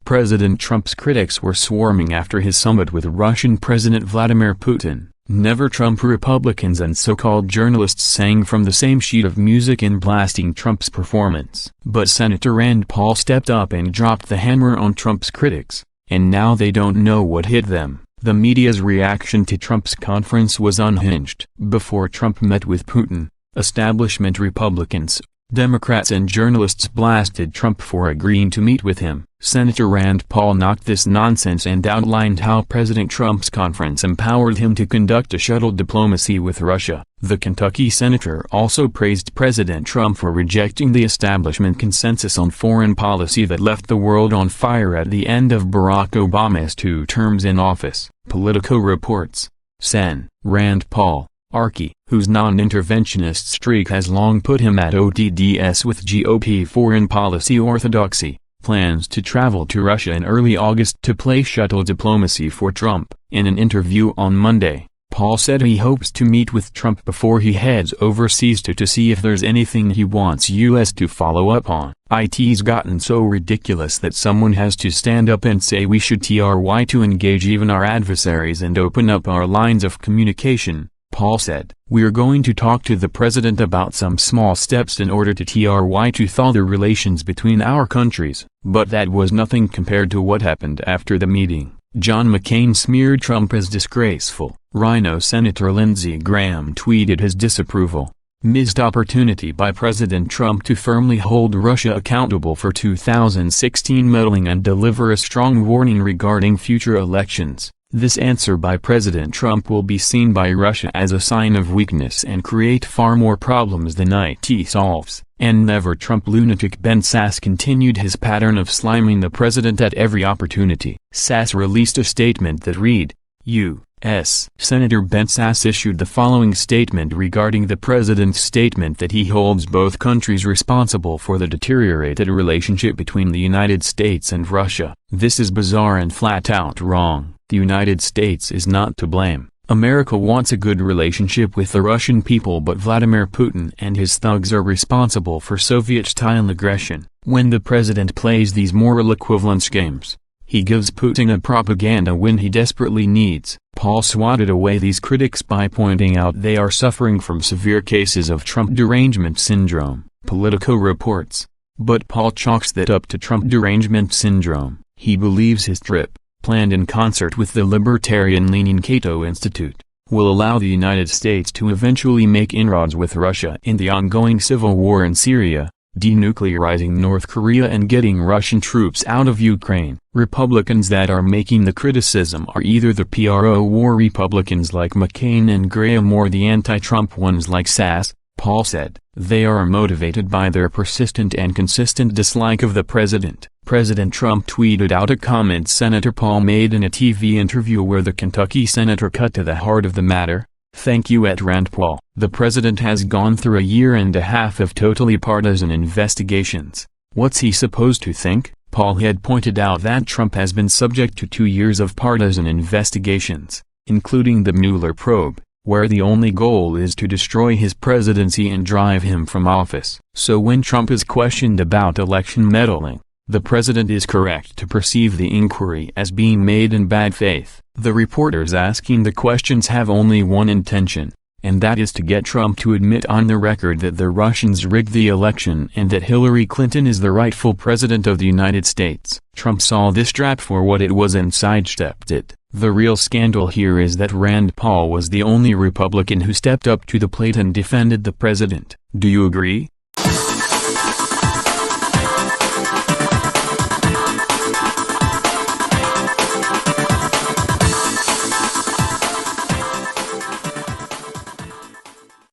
President Trump's critics were swarming after his summit with Russian President Vladimir Putin. Never Trump. Republicans and so-called journalists sang from the same sheet of music in blasting Trump's performance. But Senator Rand Paul stepped up and dropped the hammer on Trump's critics, and now they don't know what hit them. The media's reaction to Trump's conference was unhinged. Before Trump met with Putin, establishment Republicans, Democrats and journalists blasted Trump for agreeing to meet with him. Senator Rand Paul knocked this nonsense and outlined how President Trump's conference empowered him to conduct a shuttle diplomacy with Russia. The Kentucky senator also praised President Trump for rejecting the establishment consensus on foreign policy that left the world on fire at the end of Barack Obama's 2 terms in office. Politico reports. Sen. Rand Paul, Archie, whose non-interventionist streak has long put him at odds with GOP foreign policy orthodoxy, plans to travel to Russia in early August to play shuttle diplomacy for Trump. In an interview on Monday, Paul said he hopes to meet with Trump before he heads overseas to see if there's anything he wants US to follow up on. It's gotten so ridiculous that someone has to stand up and say we should try to engage even our adversaries and open up our lines of communication, Paul said. We're going to talk to the president about some small steps in order to try to thaw the relations between our countries, but that was nothing compared to what happened after the meeting. John McCain smeared Trump as disgraceful. Rhino Senator Lindsey Graham tweeted his disapproval. Missed opportunity by President Trump to firmly hold Russia accountable for 2016 meddling and deliver a strong warning regarding future elections. This answer by President Trump will be seen by Russia as a sign of weakness and create far more problems than it solves. And Never Trump lunatic Ben Sasse continued his pattern of sliming the president at every opportunity. Sasse released a statement that read, U.S. Senator Ben Sasse issued the following statement regarding the president's statement that he holds both countries responsible for the deteriorated relationship between the United States and Russia. This is bizarre and flat out wrong. The United States is not to blame. America wants a good relationship with the Russian people, but Vladimir Putin and his thugs are responsible for Soviet-style aggression. When the president plays these moral equivalence games, he gives Putin a propaganda win he desperately needs. Paul swatted away these critics by pointing out they are suffering from severe cases of Trump derangement syndrome. Politico reports. But Paul chalks that up to Trump derangement syndrome. He believes his trip, planned in concert with the libertarian-leaning Cato Institute, will allow the United States to eventually make inroads with Russia in the ongoing civil war in Syria, denuclearizing North Korea and getting Russian troops out of Ukraine. Republicans that are making the criticism are either the pro-war Republicans like McCain and Graham or the anti-Trump ones like Sasse, Paul said. They are motivated by their persistent and consistent dislike of the president. President Trump tweeted out a comment Senator Paul made in a TV interview where the Kentucky senator cut to the heart of the matter. Thank you at Rand Paul. The president has gone through a year and a half of totally partisan investigations. What's he supposed to think? Paul had pointed out that Trump has been subject to 2 years of partisan investigations, including the Mueller probe, where the only goal is to destroy his presidency and drive him from office. So when Trump is questioned about election meddling, the president is correct to perceive the inquiry as being made in bad faith. The reporters asking the questions have only one intention, and that is to get Trump to admit on the record that the Russians rigged the election and that Hillary Clinton is the rightful president of the United States. Trump saw this trap for what it was and sidestepped it. The real scandal here is that Rand Paul was the only Republican who stepped up to the plate and defended the president. Do you agree?